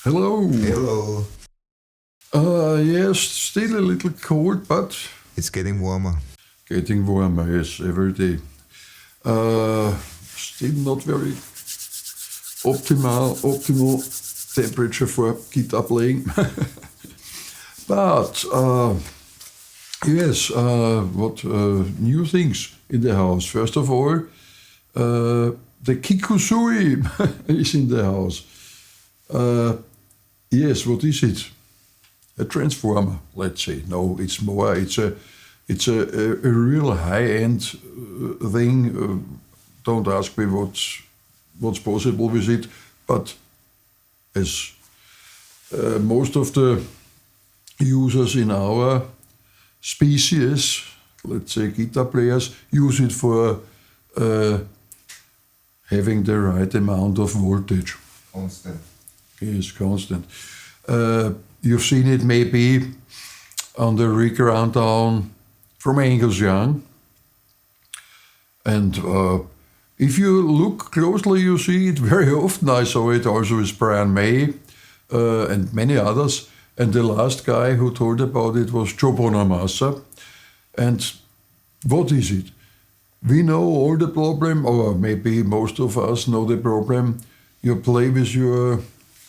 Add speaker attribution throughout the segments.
Speaker 1: Hello.
Speaker 2: Hello.
Speaker 1: Yes, still a little cold, but
Speaker 2: It's getting warmer.
Speaker 1: getting warmer, yes, every day. Still not very optimal temperature for guitar playing. But yes, what new things in the house? First of all, the Kikusui is in the house. Yes, what is it? A transformer, let's say. No, it's more. It's a real high-end thing. Don't ask me what's possible with it, but as most of the users in our species, let's say guitar players, use it for having the right amount of voltage.
Speaker 2: Constant.
Speaker 1: Yes, constant. You've seen it maybe on the rig rundown from Angus Young. And if you look closely, you see it very often. I saw it also with Brian May and many others. And the last guy who told about it was Joe Bonamassa. And what is it? We know all the problem, or maybe most of us know the problem. You play with your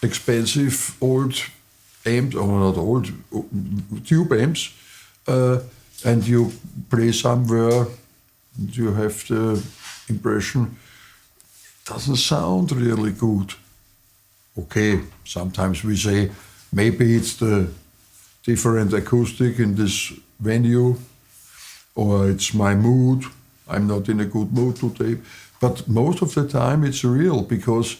Speaker 1: expensive old amps, or not old, tube amps, and you play somewhere, and you have the impression it doesn't sound really good. Okay, sometimes we say maybe it's the different acoustic in this venue, or it's my mood. I'm not in a good mood today. But most of the time it's real, because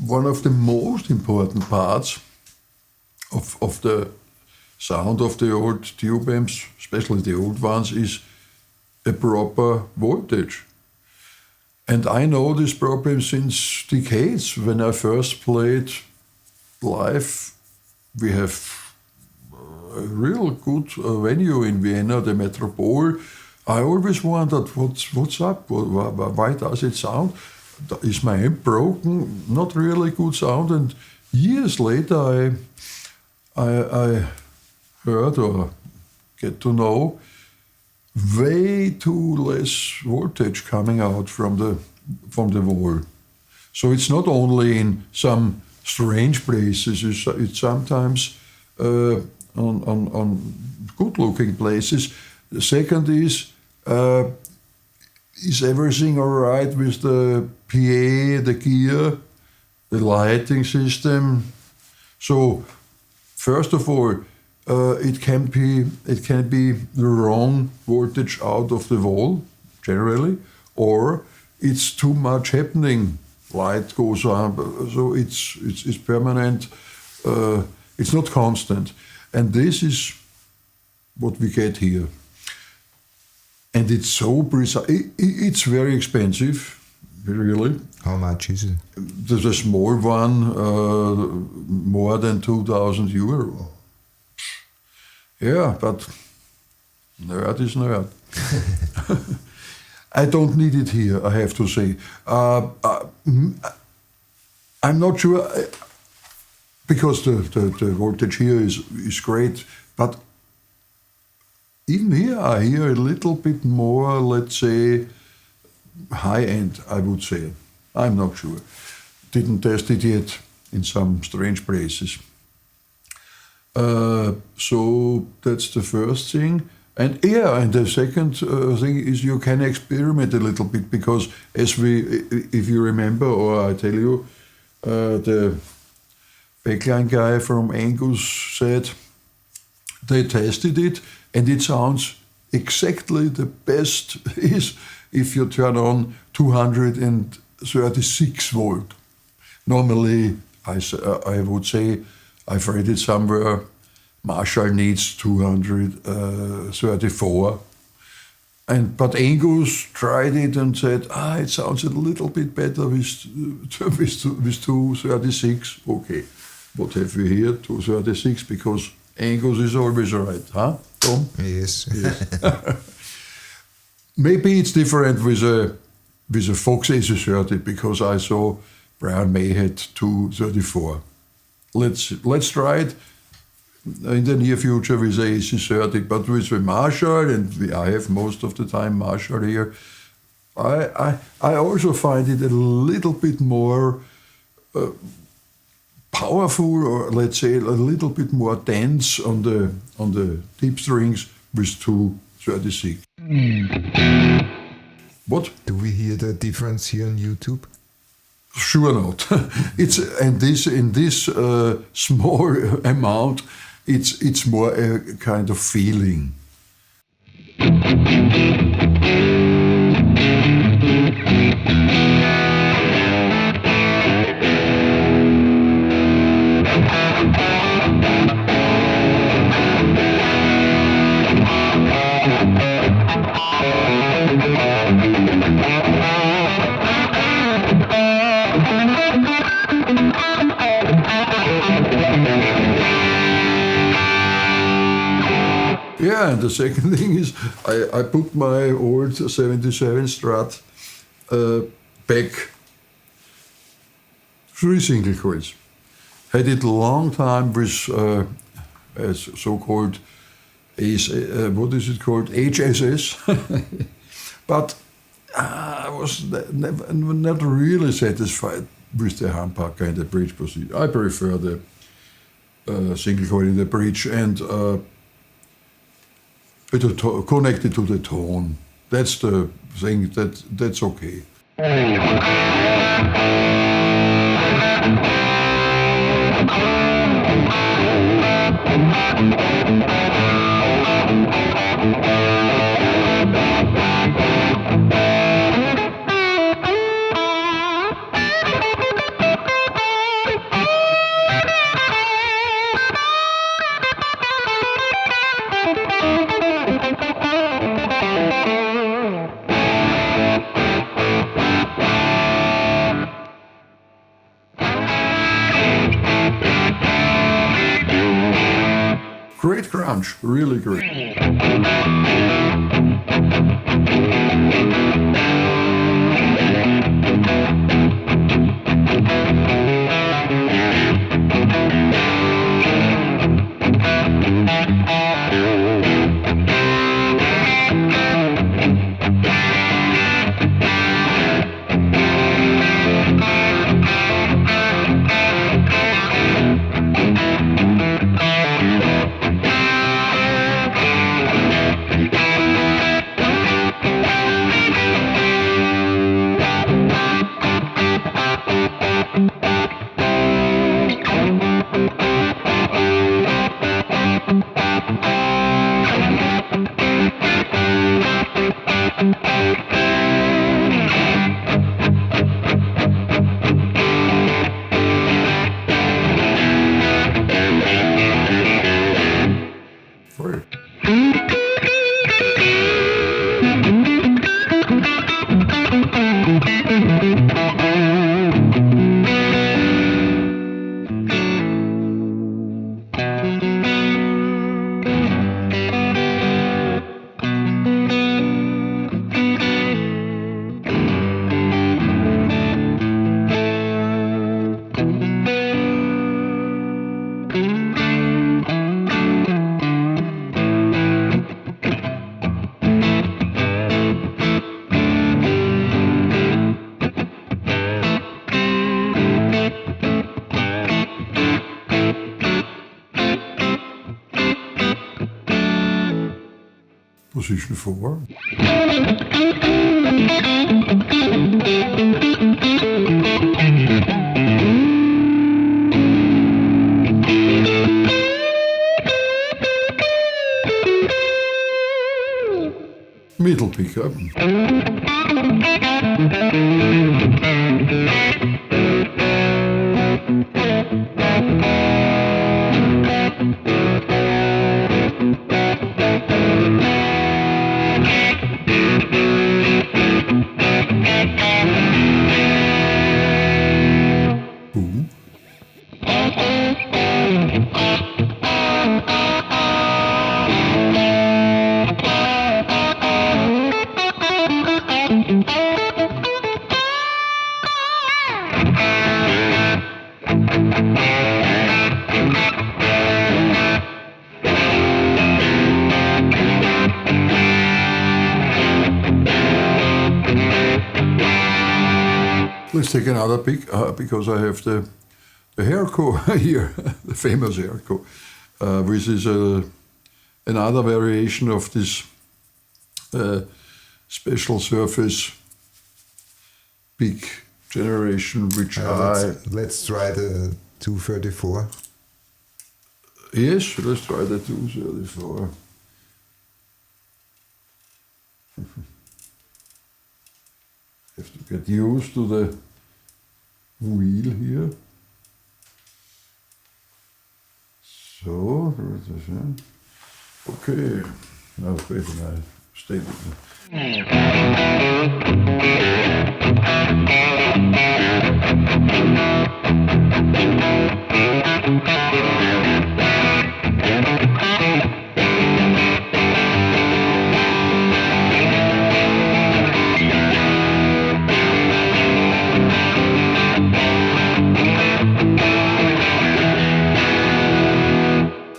Speaker 1: one of the most important parts of the sound of the old tube amps, especially the old ones, is a proper voltage. And I know this problem since decades. When I first played live, we have a real good venue in Vienna, the Metropole. I always wondered, what's up? Why does it sound? Is my amp broken? Not really good sound. And years later, I heard or get to know way too less voltage coming out from the wall. So it's not only in some strange places. It's sometimes on good-looking places. The second is everything all right with the PA, the gear, the lighting system? So, first of all, it can be the wrong voltage out of the wall, generally, or it's too much happening. Light goes on, so it's permanent. It's not constant, and this is what we get here. And it's so precise. It's very expensive, really.
Speaker 2: How much is it?
Speaker 1: There's a small one, more than 2,000 euro. Yeah, but nerd is nerd. I don't need it here, I have to say. I'm not sure, because the voltage here is great, but even here I hear a little bit more, let's say, high-end, I would say. I'm not sure. Didn't test it yet in some strange places. So that's the first thing. And the second thing is you can experiment a little bit, because if you remember, or I tell you, the backline guy from Angus said they tested it, and it sounds exactly the best is if you turn on 236 volt. Normally, I would say, I've read it somewhere, Marshall needs 234. But Angus tried it and said, it sounds a little bit better with 236. Okay, what have we here? 236, because Angus is always right, huh, Tom?
Speaker 2: Yes.
Speaker 1: Maybe it's different with a Fox AC30, because I saw Brian May had 234. Let's try it in the near future with the AC30, but with the Marshall, and I have most of the time Marshall here, I also find it a little bit more powerful, or let's say a little bit more dense on the deep strings with 236. What?
Speaker 2: Do we hear the difference here on YouTube?
Speaker 1: Sure not. In this small amount, it's more a kind of feeling. Yeah, and the second thing is I put my old 77 Strat back, 3 single coils. Had it a long time with so-called what is it called, HSS, but I was not really satisfied with the humbucker and the bridge position. I prefer the single coil in the bridge and connected to the tone. That's the thing, that's okay. Great crunch, really great. Position 4. Middle pickup. let's take another pick because I have the Herco here, the famous Herco, which is another variation of this special surface big generation, which
Speaker 2: let's try the 234.
Speaker 1: Yes, let's try the 234. Have to get used to the wheel here. So, okay. Now wait a minute. Stay with me.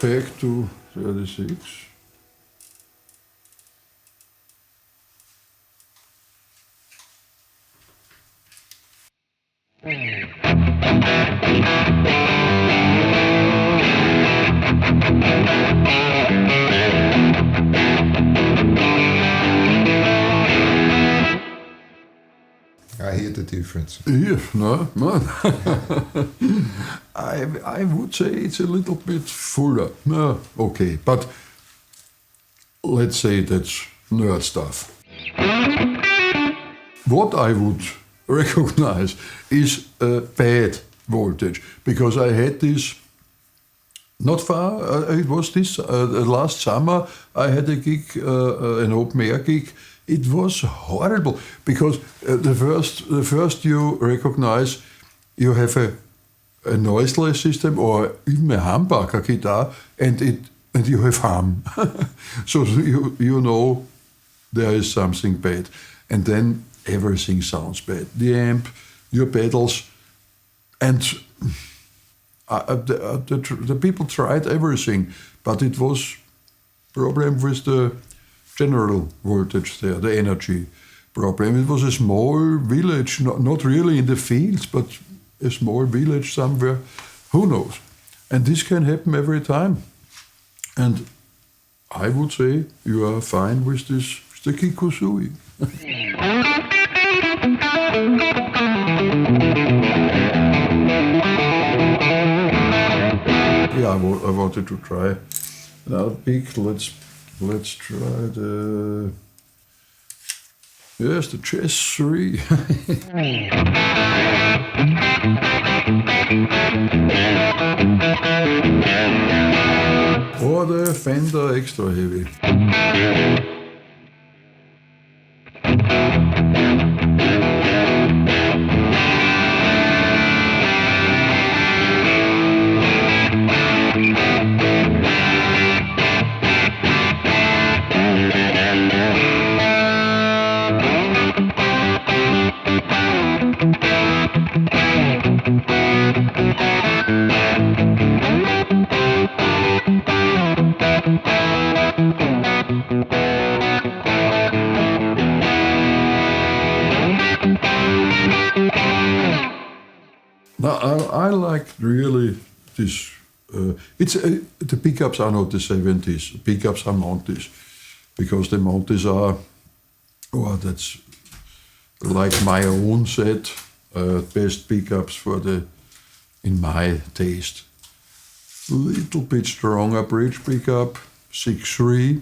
Speaker 1: Back to 36.
Speaker 2: I hear the difference.
Speaker 1: Yeah, no. I would say it's a little bit fuller. No, okay, but let's say that's nerd stuff. What I would recognize is a bad voltage, because I had this not far, it was this last summer, I had a gig, an open air gig. It was horrible, because the first you recognize you have a noiseless system or even a humbucker guitar, and you have hum. So you know there is something bad. And then everything sounds bad. The amp, your pedals, and the people tried everything, but it was problem with the general voltage there, the energy problem. It was a small village, not really in the fields, but a small village somewhere. Who knows? And this can happen every time. And I would say you are fine with this, the Kikusui. Yeah, I wanted to try another pick. Let's try the Chess 3. Or the Fender Extra Heavy. Now, I like really this. The pickups are not the 70s. Pickups are Montes, because the Montes are, that's like my own set. Best pickups in my taste. Little bit stronger bridge pickup, 6.3,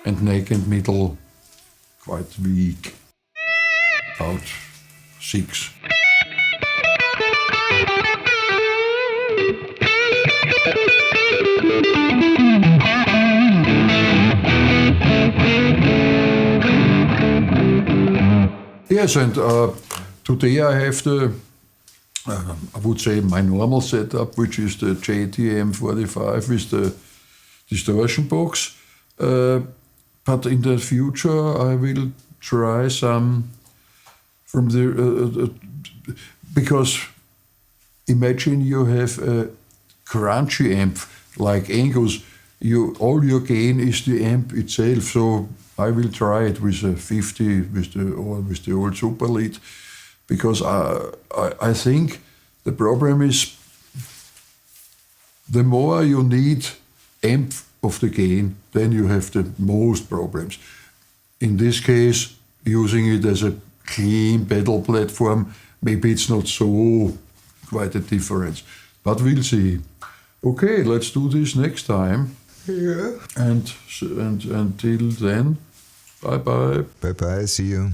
Speaker 1: and neck and middle quite weak, about 6. Yes, and today I have I would say my normal setup, which is the JTM 45 with the distortion box. But in the future I will try some from the because imagine you have a crunchy amp like Angus. All your gain is the amp itself. So I will try it with a 50 with the old super lead, because I think the problem is the more you need amp of the gain, then you have the most problems. In this case, using it as a clean pedal platform, maybe it's not so quite a difference, but we'll see. Okay, let's do this next time.
Speaker 2: Yeah.
Speaker 1: And until then, bye bye.
Speaker 2: Bye bye. See you.